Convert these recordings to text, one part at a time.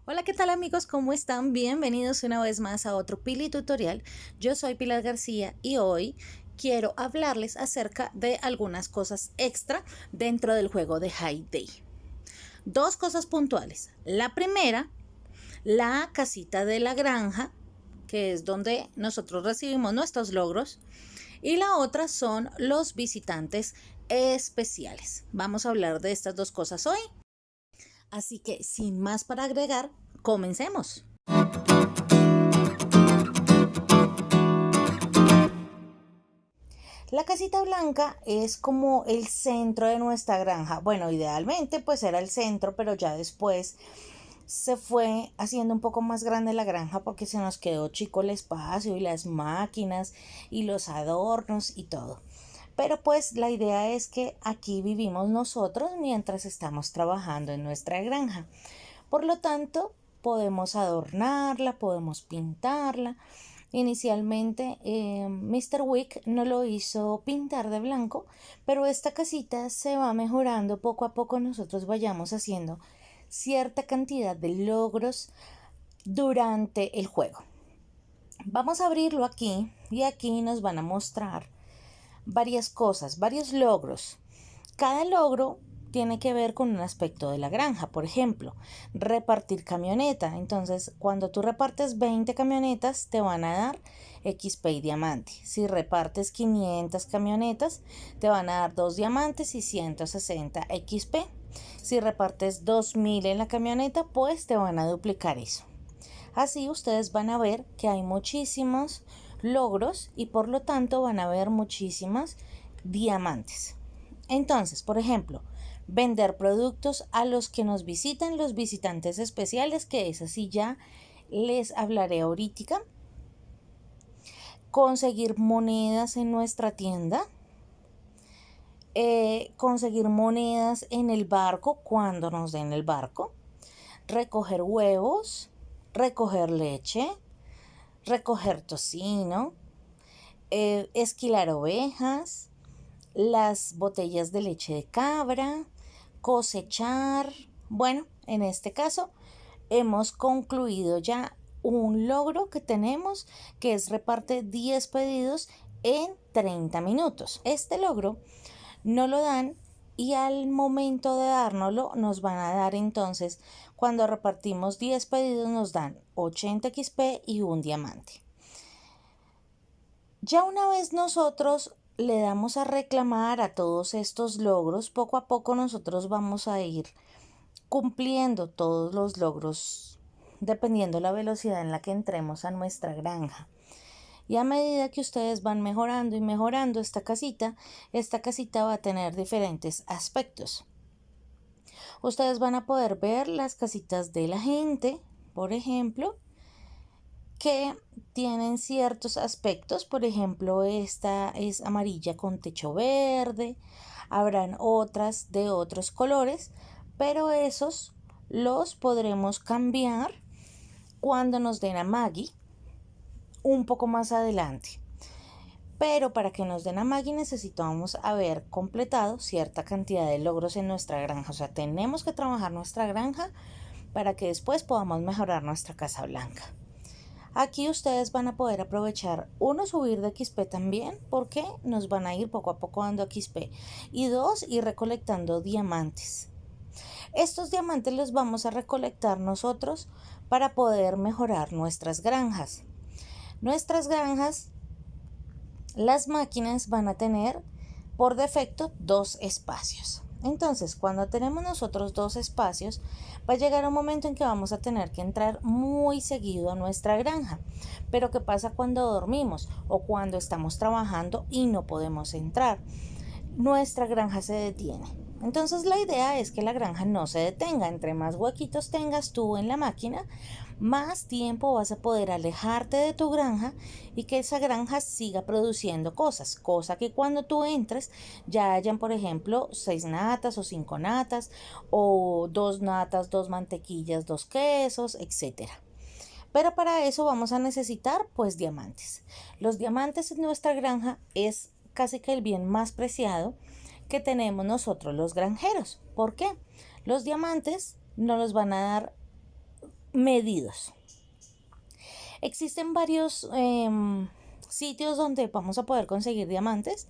Hola, ¿qué tal amigos? ¿Cómo están? Bienvenidos una vez más a otro Pili Tutorial. Yo soy Pilar García y hoy quiero hablarles acerca de algunas cosas extra dentro del juego de Hay Day. Dos cosas puntuales. La primera, la casita de la granja, que es donde nosotros recibimos nuestros logros. Y la otra son los visitantes especiales. Vamos a hablar de estas dos cosas hoy. Así que sin más para agregar, comencemos. La casita blanca es como el centro de nuestra granja. Bueno, idealmente pues era el centro, pero ya después se fue haciendo un poco más grande la granja porque se nos quedó chico el espacio y las máquinas y los adornos y todo. Pero pues la idea es que aquí vivimos nosotros mientras estamos trabajando en nuestra granja. Por lo tanto, podemos adornarla, podemos pintarla. Inicialmente, Mr. Wick no lo hizo pintar de blanco, pero esta casita se va mejorando poco a poco. Nosotros vayamos haciendo cierta cantidad de logros durante el juego. Vamos a abrirlo aquí y aquí nos van a mostrar varias cosas, varios logros. Cada logro tiene que ver con un aspecto de la granja. Por ejemplo, repartir camioneta. Entonces, cuando tú repartes 20 camionetas, te van a dar XP y diamante. Si repartes 500 camionetas, te van a dar 2 diamantes y 160 XP. Si repartes 2000 en la camioneta, pues te van a duplicar eso. Así ustedes van a ver que hay muchísimos logros y por lo tanto van a ver muchísimas diamantes. Entonces, por ejemplo, vender productos a los que nos visitan, los visitantes especiales, que es así ya les hablaré ahorita. Conseguir monedas en nuestra tienda. Conseguir monedas en el barco cuando nos den el barco. Recoger huevos. Recoger leche. Recoger tocino. Esquilar ovejas. Las botellas de leche de cabra, cosechar. Bueno, en este caso hemos concluido ya un logro que tenemos, que es reparte 10 pedidos en 30 minutos. Este logro no lo dan y al momento de dárnoslo nos van a dar entonces, cuando repartimos 10 pedidos nos dan 80 XP y un diamante. Ya una vez nosotros le damos a reclamar a todos estos logros, poco a poco nosotros vamos a ir cumpliendo todos los logros dependiendo la velocidad en la que entremos a nuestra granja. Y a medida que ustedes van mejorando y mejorando esta casita va a tener diferentes aspectos. Ustedes van a poder ver las casitas de la gente, por ejemplo, que tienen ciertos aspectos. Por ejemplo, esta es amarilla con techo verde. Habrán otras de otros colores, pero esos los podremos cambiar cuando nos den a Maggie un poco más adelante. Pero para que nos den a Maggie necesitamos haber completado cierta cantidad de logros en nuestra granja. O sea, tenemos que trabajar nuestra granja para que después podamos mejorar nuestra casa blanca. Aquí ustedes van a poder aprovechar, uno, subir de XP también, porque nos van a ir poco a poco dando XP. Y dos, ir recolectando diamantes. Estos diamantes los vamos a recolectar nosotros para poder mejorar nuestras granjas. Nuestras granjas, las máquinas van a tener por defecto 2 espacios. Entonces, cuando tenemos nosotros 2 espacios, va a llegar un momento en que vamos a tener que entrar muy seguido a nuestra granja. Pero ¿qué pasa cuando dormimos o cuando estamos trabajando y no podemos entrar? Nuestra granja se detiene. Entonces la idea es que la granja no se detenga. Entre más huequitos tengas tú en la máquina, más tiempo vas a poder alejarte de tu granja y que esa granja siga produciendo cosas. Cosa que cuando tú entres ya hayan, por ejemplo, 6 natas o 5 natas o 2 natas, 2 mantequillas, 2 quesos, etcétera. Pero para eso vamos a necesitar pues diamantes. Los diamantes en nuestra granja es casi que el bien más preciado que tenemos nosotros los granjeros. ¿Por qué? Los diamantes no los van a dar medidos. Existen varios sitios donde vamos a poder conseguir diamantes.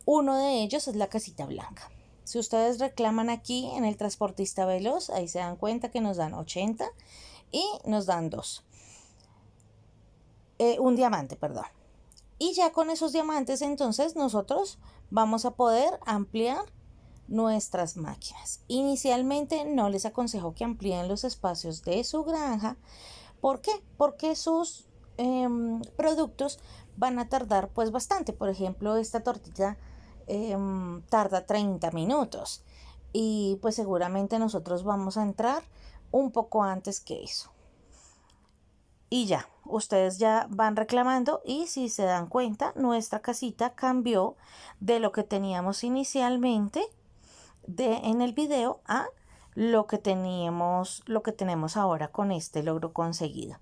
Uno de ellos es la Casita Blanca. Si ustedes reclaman aquí en el transportista veloz, ahí se dan cuenta que nos dan 80 y nos dan un diamante, perdón. Y ya con esos diamantes entonces nosotros vamos a poder ampliar nuestras máquinas. Inicialmente no les aconsejo que amplíen los espacios de su granja. ¿Por qué? Porque sus productos van a tardar pues bastante. Por ejemplo, esta tortilla tarda 30 minutos y pues seguramente nosotros vamos a entrar un poco antes que eso. Y ya, ustedes ya van reclamando y si se dan cuenta, nuestra casita cambió de lo que teníamos inicialmente en el video a lo que tenemos ahora con este logro conseguido.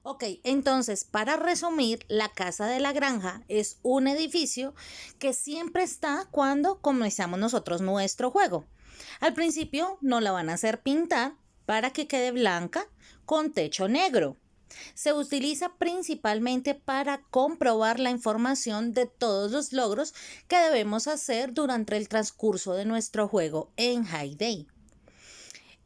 Ok, entonces para resumir, la casa de la granja es un edificio que siempre está cuando comenzamos nosotros nuestro juego. Al principio no la van a hacer pintar para que quede blanca con techo negro. Se utiliza principalmente para comprobar la información de todos los logros que debemos hacer durante el transcurso de nuestro juego en Hay Day.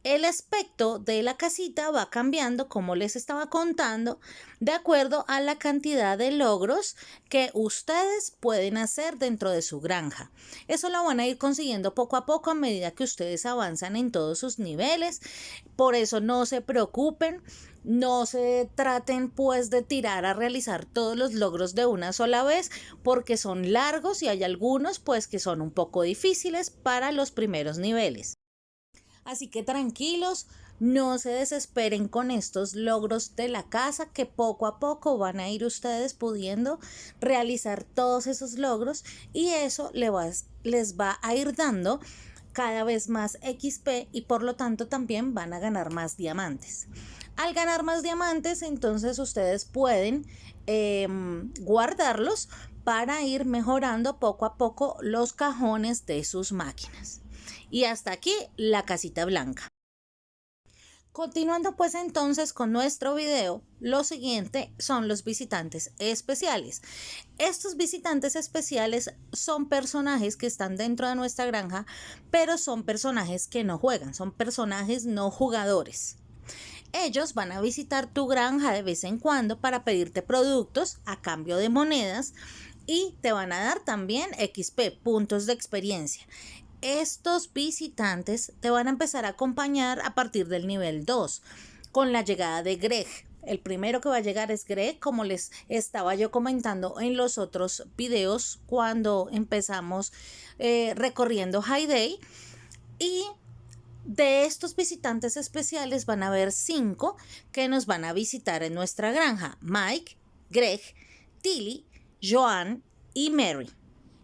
El aspecto de la casita va cambiando, como les estaba contando, de acuerdo a la cantidad de logros que ustedes pueden hacer dentro de su granja. Eso lo van a ir consiguiendo poco a poco a medida que ustedes avanzan en todos sus niveles. Por eso no se preocupen, no se traten pues de tirar a realizar todos los logros de una sola vez, porque son largos y hay algunos pues que son un poco difíciles para los primeros niveles. Así que tranquilos, no se desesperen con estos logros de la casa, que poco a poco van a ir ustedes pudiendo realizar todos esos logros y eso les va a ir dando cada vez más XP y por lo tanto también van a ganar más diamantes. Al ganar más diamantes, entonces ustedes pueden guardarlos para ir mejorando poco a poco los cajones de sus máquinas. Y hasta aquí la casita blanca. Continuando pues entonces con nuestro video, lo siguiente son los visitantes especiales. Estos visitantes especiales son personajes que están dentro de nuestra granja, pero son personajes que no juegan, son personajes no jugadores. Ellos van a visitar tu granja de vez en cuando para pedirte productos a cambio de monedas y te van a dar también XP, puntos de experiencia. Estos visitantes te van a empezar a acompañar a partir del nivel 2 con la llegada de Greg. El primero que va a llegar es Greg, como les estaba yo comentando en los otros videos cuando empezamos recorriendo Hay Day. Y de estos visitantes especiales van a haber 5 que nos van a visitar en nuestra granja: Mike, Greg, Tilly, Joan y Mary.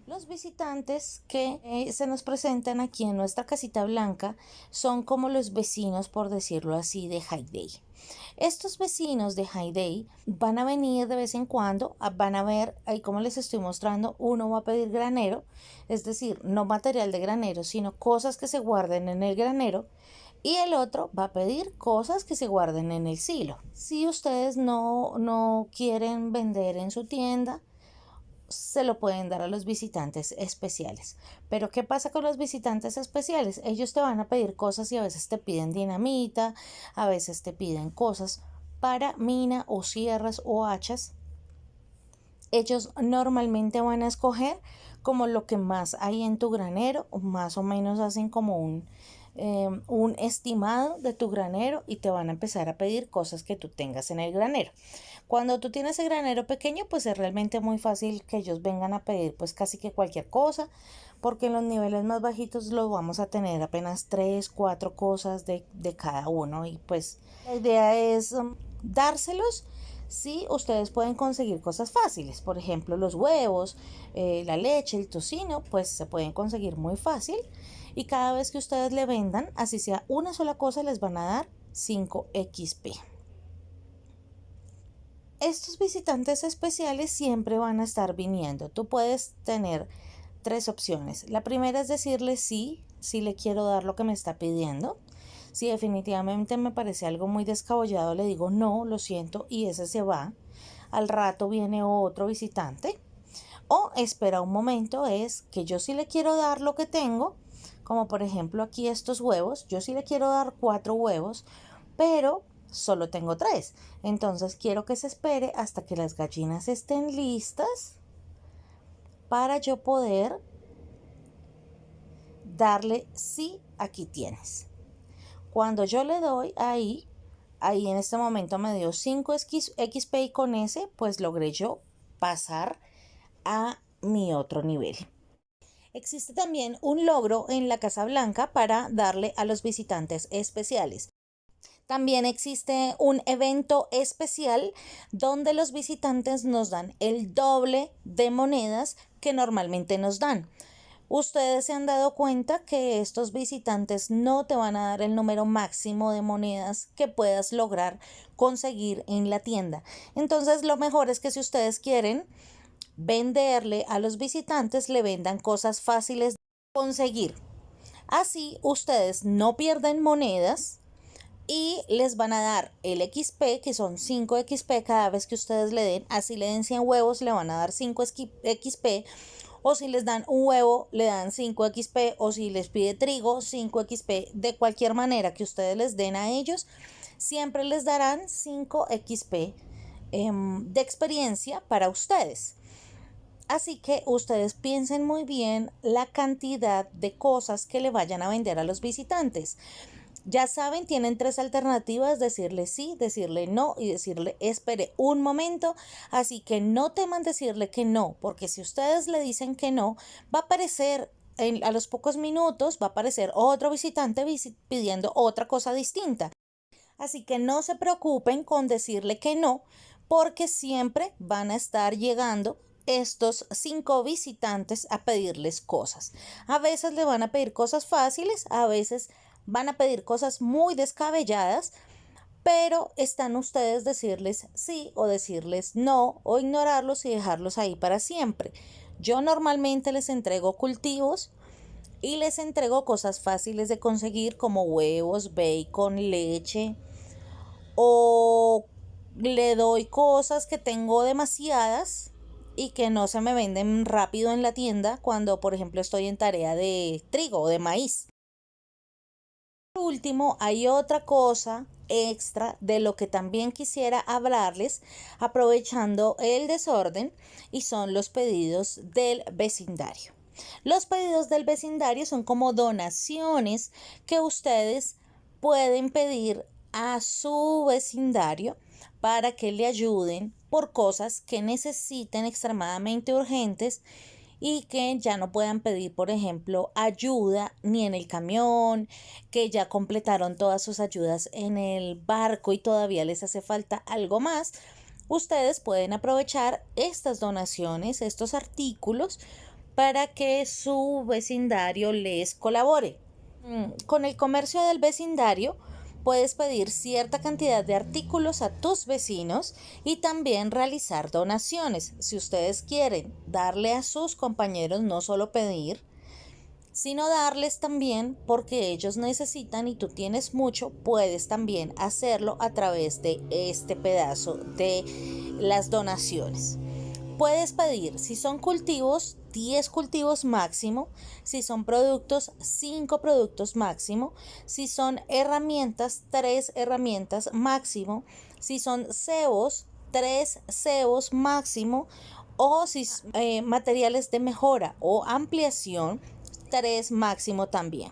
Los visitantes que se nos presentan aquí en nuestra casita blanca son como los vecinos, por decirlo así, de Hay Day. Estos vecinos de Hay Day van a venir de vez en cuando, van a ver, ahí como les estoy mostrando, uno va a pedir granero, es decir, no material de granero, sino cosas que se guarden en el granero, y el otro va a pedir cosas que se guarden en el silo. Si ustedes no quieren vender en su tienda, se lo pueden dar a los visitantes especiales. Pero ¿qué pasa con los visitantes especiales? Ellos te van a pedir cosas y a veces te piden dinamita, a veces te piden cosas para mina o sierras o hachas. Ellos normalmente van a escoger como lo que más hay en tu granero, o más o menos hacen como un estimado de tu granero y te van a empezar a pedir cosas que tú tengas en el granero. Cuando tú tienes el granero pequeño, pues es realmente muy fácil que ellos vengan a pedir pues casi que cualquier cosa, porque en los niveles más bajitos los vamos a tener apenas 3, 4 cosas de cada uno, y pues la idea es dárselos si ustedes pueden conseguir cosas fáciles. Por ejemplo, los huevos, la leche, el tocino, pues se pueden conseguir muy fácil, y cada vez que ustedes le vendan, así sea una sola cosa, les van a dar 5 XP. Estos visitantes especiales siempre van a estar viniendo. Tú puedes tener 3 opciones. La primera es decirle sí le quiero dar lo que me está pidiendo. Si definitivamente me parece algo muy descabellado, le digo no, lo siento, y ese se va. Al rato viene otro visitante. O espera un momento, es que yo sí le quiero dar lo que tengo, como por ejemplo aquí estos huevos, yo sí le quiero dar 4 huevos, pero solo tengo 3. Entonces quiero que se espere hasta que las gallinas estén listas para yo poder darle sí, aquí tienes. Cuando yo le doy ahí en este momento me dio 5 XP y con ese pues logré yo pasar a mi otro nivel. Existe también un logro en la Casa Blanca para darle a los visitantes especiales. También existe un evento especial donde los visitantes nos dan el doble de monedas que normalmente nos dan. Ustedes se han dado cuenta que estos visitantes no te van a dar el número máximo de monedas que puedas lograr conseguir en la tienda. Entonces, lo mejor es que si ustedes quieren venderle a los visitantes, le vendan cosas fáciles de conseguir. Así ustedes no pierden monedas y les van a dar el XP, que son 5 XP cada vez que ustedes le den. Así le den 100 huevos, le van a dar 5 XP. O si les dan un huevo, le dan 5 XP. O si les pide trigo, 5 XP. De cualquier manera que ustedes les den a ellos, siempre les darán 5 XP de experiencia para ustedes. Así que ustedes piensen muy bien la cantidad de cosas que le vayan a vender a los visitantes. Ya saben, tienen 3 alternativas: decirle sí, decirle no y decirle espere un momento. Así que no teman decirle que no, porque si ustedes le dicen que no, va a aparecer a los pocos minutos, va a aparecer otro visitante pidiendo otra cosa distinta. Así que no se preocupen con decirle que no, porque siempre van a estar llegando estos 5 visitantes a pedirles cosas. A veces le van a pedir cosas fáciles, a veces van a pedir cosas muy descabelladas, pero están ustedes decirles sí o decirles no, o ignorarlos y dejarlos ahí para siempre. Yo normalmente les entrego cultivos y les entrego cosas fáciles de conseguir como huevos, bacon, leche, o le doy cosas que tengo demasiadas y que no se me venden rápido en la tienda cuando, por ejemplo, estoy en tarea de trigo o de maíz. Por último, hay otra cosa extra de lo que también quisiera hablarles, aprovechando el desorden, y son los pedidos del vecindario. Los pedidos del vecindario son como donaciones que ustedes pueden pedir a su vecindario para que le ayuden por cosas que necesiten extremadamente urgentes y que ya no puedan pedir, por ejemplo, ayuda ni en el camión, que ya completaron todas sus ayudas en el barco y todavía les hace falta algo más. Ustedes pueden aprovechar estas donaciones, estos artículos, para que su vecindario les colabore. Con el comercio del vecindario puedes pedir cierta cantidad de artículos a tus vecinos y también realizar donaciones. Si ustedes quieren darle a sus compañeros, no solo pedir, sino darles también porque ellos necesitan y tú tienes mucho, puedes también hacerlo a través de este pedazo de las donaciones. Puedes pedir, si son cultivos, 10 cultivos máximo; si son productos, 5 productos máximo; si son herramientas, 3 herramientas máximo; si son cebos, 3 cebos máximo; o si materiales de mejora o ampliación, 3 máximo también.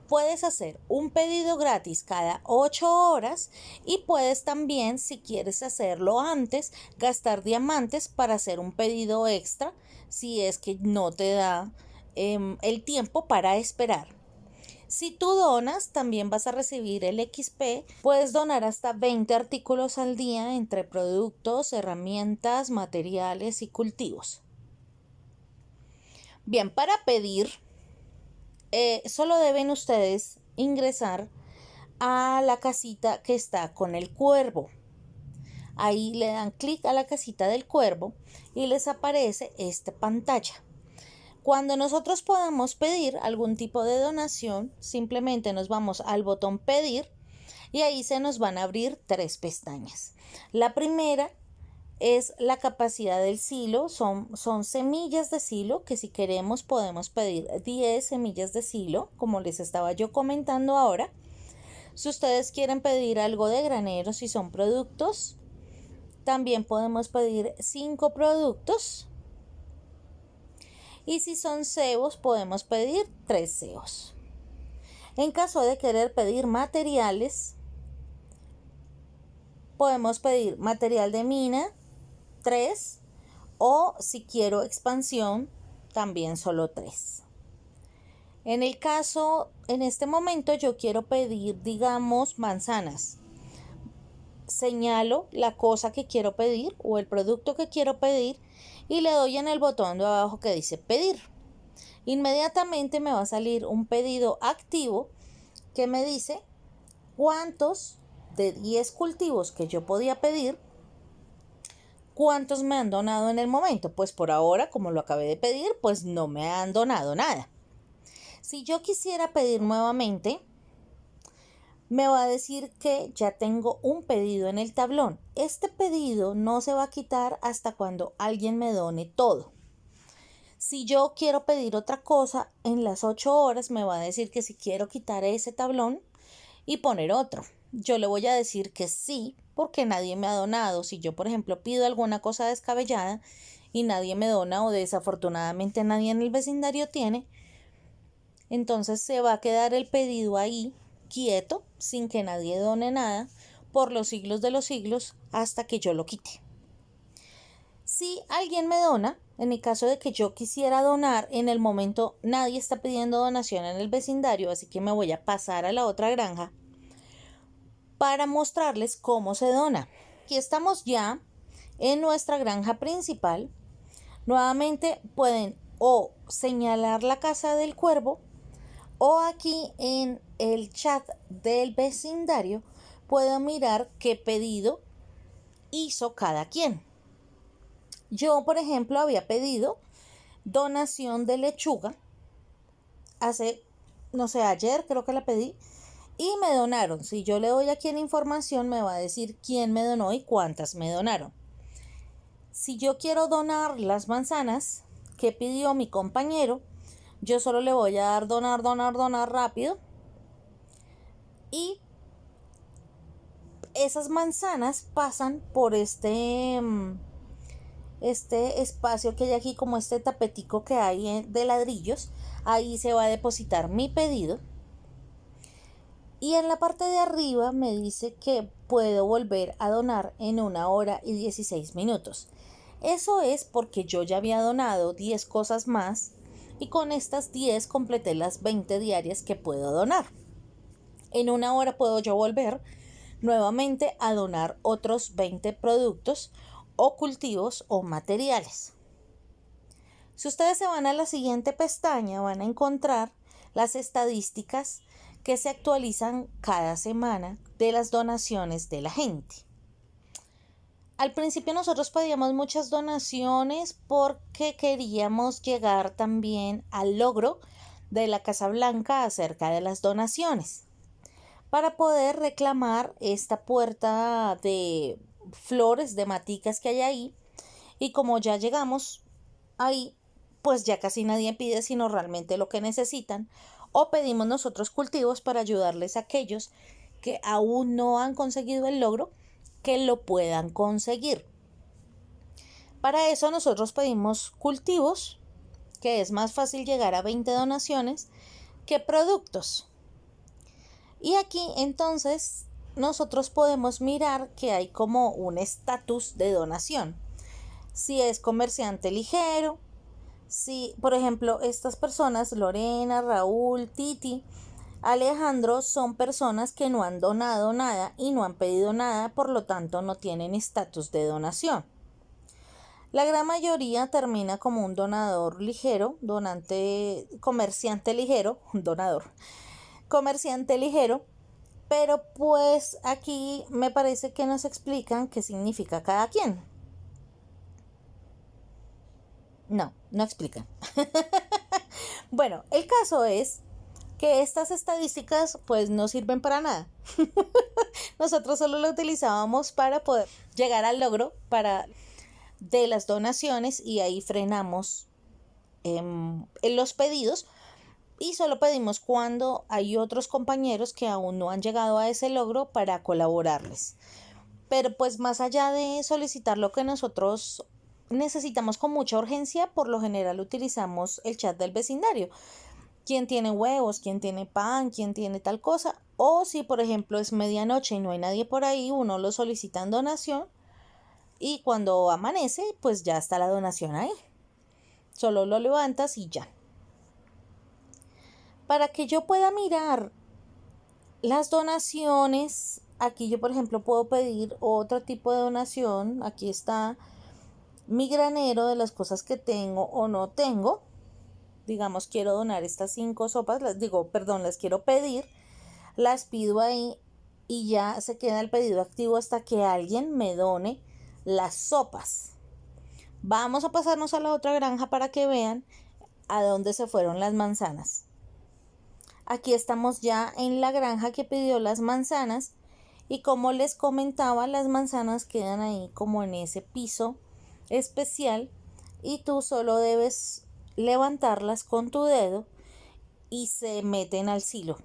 Puedes hacer un pedido gratis cada 8 horas y puedes también, si quieres hacerlo antes, gastar diamantes para hacer un pedido extra si es que no te da el tiempo para esperar. Si tú donas, también vas a recibir el XP. Puedes donar hasta 20 artículos al día entre productos, herramientas, materiales y cultivos. Bien, para pedir solo deben ustedes ingresar a la casita que está con el cuervo. Ahí le dan clic a la casita del cuervo y les aparece esta pantalla. Cuando nosotros podamos pedir algún tipo de donación, simplemente nos vamos al botón pedir y ahí se nos van a abrir 3 pestañas. La primera es la capacidad del silo, son semillas de silo que si queremos podemos pedir 10 semillas de silo, como les estaba yo comentando ahora. Si ustedes quieren pedir algo de granero, si son productos, también podemos pedir 5 productos. Y si son cebos, podemos pedir 3 cebos. En caso de querer pedir materiales, podemos pedir material de mina 3 o si quiero expansión, también solo 3. En este momento yo quiero pedir, digamos, manzanas. Señalo la cosa que quiero pedir o el producto que quiero pedir y le doy en el botón de abajo que dice pedir. Inmediatamente me va a salir un pedido activo que me dice cuántos de 10 cultivos que yo podía pedir, cuántos me han donado en el momento. Pues por ahora, como lo acabé de pedir, pues no me han donado nada. Si yo quisiera pedir nuevamente, me va a decir que ya tengo un pedido en el tablón. Este pedido no se va a quitar hasta cuando alguien me done todo. Si yo quiero pedir otra cosa, en las 8 horas me va a decir que si quiero quitar ese tablón y poner otro. Yo le voy a decir que sí, porque nadie me ha donado. Si yo, por ejemplo, pido alguna cosa descabellada y nadie me dona o desafortunadamente nadie en el vecindario tiene, entonces se va a quedar el pedido ahí quieto, sin que nadie done nada, por los siglos de los siglos, hasta que yo lo quite. Si alguien me dona, en el caso de que yo quisiera donar, en el momento nadie está pidiendo donación en el vecindario, así que me voy a pasar a la otra granja para mostrarles cómo se dona. Aquí estamos ya en nuestra granja principal. Nuevamente pueden o señalar la casa del cuervo o aquí en el chat del vecindario puedo mirar qué pedido hizo cada quien. Yo, por ejemplo, había pedido donación de lechuga no sé, ayer creo que la pedí y me donaron. Si yo le doy aquí en información me va a decir quién me donó y cuántas me donaron. Si yo quiero donar las manzanas que pidió mi compañero, yo solo le voy a dar donar rápido y esas manzanas pasan por este espacio que hay aquí, como este tapetico que hay de ladrillos. Ahí se va a depositar mi pedido y en la parte de arriba me dice que puedo volver a donar en 1 hora y 16 minutos. Eso es porque yo ya había donado 10 cosas más y con estas 10 completé las 20 diarias que puedo donar. En 1 hora puedo yo volver nuevamente a donar otros 20 productos o cultivos o materiales. Si ustedes se van a la siguiente pestaña, van a encontrar las estadísticas que se actualizan cada semana de las donaciones de la gente. Al principio nosotros pedíamos muchas donaciones porque queríamos llegar también al logro de la Casa Blanca acerca de las donaciones, para poder reclamar esta puerta de flores, de maticas que hay ahí. Y como ya llegamos ahí, pues ya casi nadie pide sino realmente lo que necesitan, o pedimos nosotros cultivos para ayudarles a aquellos que aún no han conseguido el logro, que lo puedan conseguir. Para eso nosotros pedimos cultivos, que es más fácil llegar a 20 donaciones que productos. Y aquí entonces nosotros podemos mirar que hay como un estatus de donación. Si es comerciante ligero, si por ejemplo estas personas, Lorena, Raúl, Titi, Alejandro, son personas que no han donado nada y no han pedido nada, por lo tanto no tienen estatus de donación. La gran mayoría termina como un donador ligero, comerciante ligero, comerciante ligero, pero pues aquí me parece que nos explican qué significa cada quien. No, no explican. Bueno, el caso es que estas estadísticas pues no sirven para nada. Nosotros solo lo utilizábamos para poder llegar al logro de las donaciones y ahí frenamos en los pedidos y solo pedimos cuando hay otros compañeros que aún no han llegado a ese logro para colaborarles. Pero pues más allá de solicitar lo que nosotros necesitamos con mucha urgencia, por lo general utilizamos el chat del vecindario. ¿Quién tiene huevos? ¿Quién tiene pan? ¿Quién tiene tal cosa? O si por ejemplo es medianoche y no hay nadie por ahí, uno lo solicita en donación y cuando amanece pues ya está la donación ahí. Solo lo levantas y ya. Para que yo pueda mirar las donaciones, aquí yo por ejemplo puedo pedir otro tipo de donación. Aquí está mi granero de las cosas que tengo o no tengo. Digamos, quiero donar estas 5 sopas, las quiero pedir, las pido ahí y ya se queda el pedido activo hasta que alguien me done las sopas. Vamos a pasarnos a la otra granja para que vean a dónde se fueron las manzanas. Aquí estamos ya en la granja que pidió las manzanas y como les comentaba, las manzanas quedan ahí como en ese piso especial y tú solo debes levantarlas con tu dedo y se meten al silo.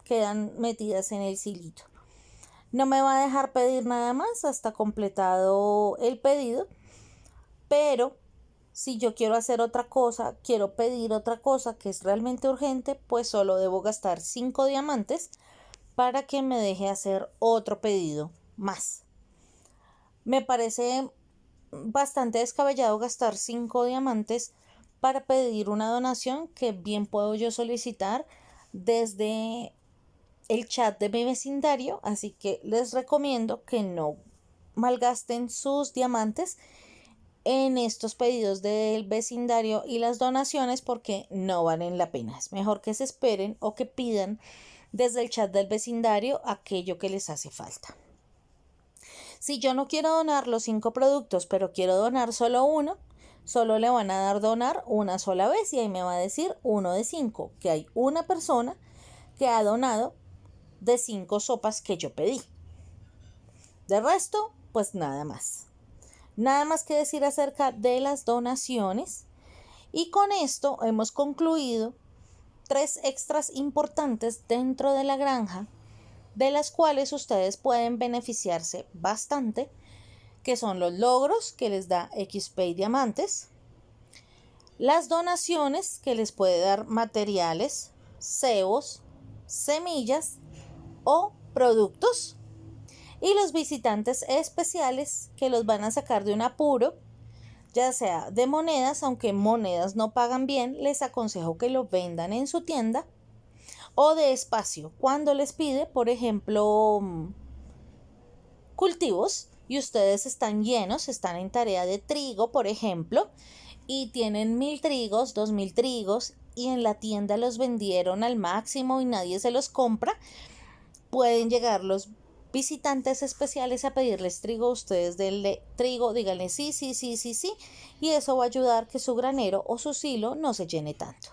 Quedan metidas en el silito. No me va a dejar pedir nada más hasta completado el pedido, pero si yo quiero hacer otra cosa, quiero pedir otra cosa que es realmente urgente, pues solo debo gastar 5 diamantes para que me deje hacer otro pedido más. Me parece bastante descabellado gastar 5 diamantes para pedir una donación que bien puedo yo solicitar desde el chat de mi vecindario, así que les recomiendo que no malgasten sus diamantes en estos pedidos del vecindario y las donaciones porque no valen la pena. Es mejor que se esperen o que pidan desde el chat del vecindario aquello que les hace falta. Si yo no quiero donar los 5 productos, pero quiero donar solo uno, solo le van a dar donar una sola vez y ahí me va a decir 1 de 5, que hay una persona que ha donado de 5 sopas que yo pedí. De resto, pues nada más. Nada más que decir acerca de las donaciones. Y con esto hemos concluido 3 extras importantes dentro de la granja, de las cuales ustedes pueden beneficiarse bastante, que son los logros que les da XP y diamantes, las donaciones que les puede dar materiales, cebos, semillas o productos, y los visitantes especiales que los van a sacar de un apuro, ya sea de monedas, aunque monedas no pagan bien, les aconsejo que lo vendan en su tienda, o de espacio, cuando les pide, por ejemplo, cultivos y ustedes están llenos, están en tarea de trigo, por ejemplo, y tienen 1000 trigos, 2000 trigos y en la tienda los vendieron al máximo y nadie se los compra, pueden llegar los visitantes especiales a pedirles trigo, ustedes denle trigo, díganle sí, sí, sí, sí, sí, y eso va a ayudar que su granero o su silo no se llene tanto.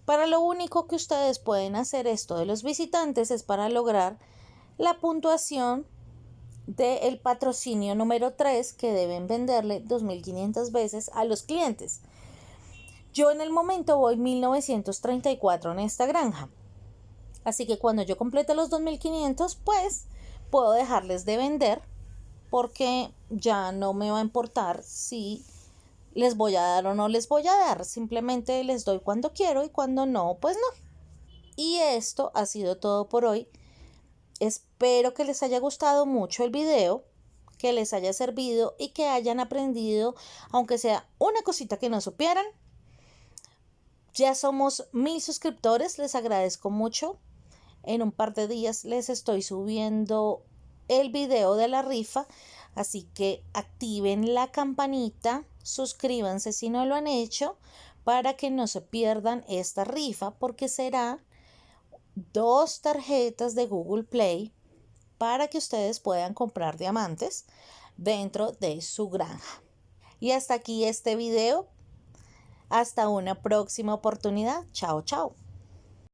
Para lo único que ustedes pueden hacer esto de los visitantes es para lograr la puntuación del patrocinio número 3 que deben venderle 2500 veces a los clientes. Yo en el momento voy 1934 en esta granja. Así que cuando yo complete los 2500, pues puedo dejarles de vender porque ya no me va a importar si les voy a dar o no les voy a dar. Simplemente les doy cuando quiero y cuando no, pues no. Y esto ha sido todo por hoy. Espero que les haya gustado mucho el video, que les haya servido y que hayan aprendido, aunque sea una cosita que no supieran. Ya somos 1000 suscriptores, les agradezco mucho. En un par de días les estoy subiendo el video de la rifa, así que activen la campanita, suscríbanse si no lo han hecho, para que no se pierdan esta rifa, porque será 2 tarjetas de Google Play para que ustedes puedan comprar diamantes dentro de su granja. Y hasta aquí este video. Hasta una próxima oportunidad. Chao, chao.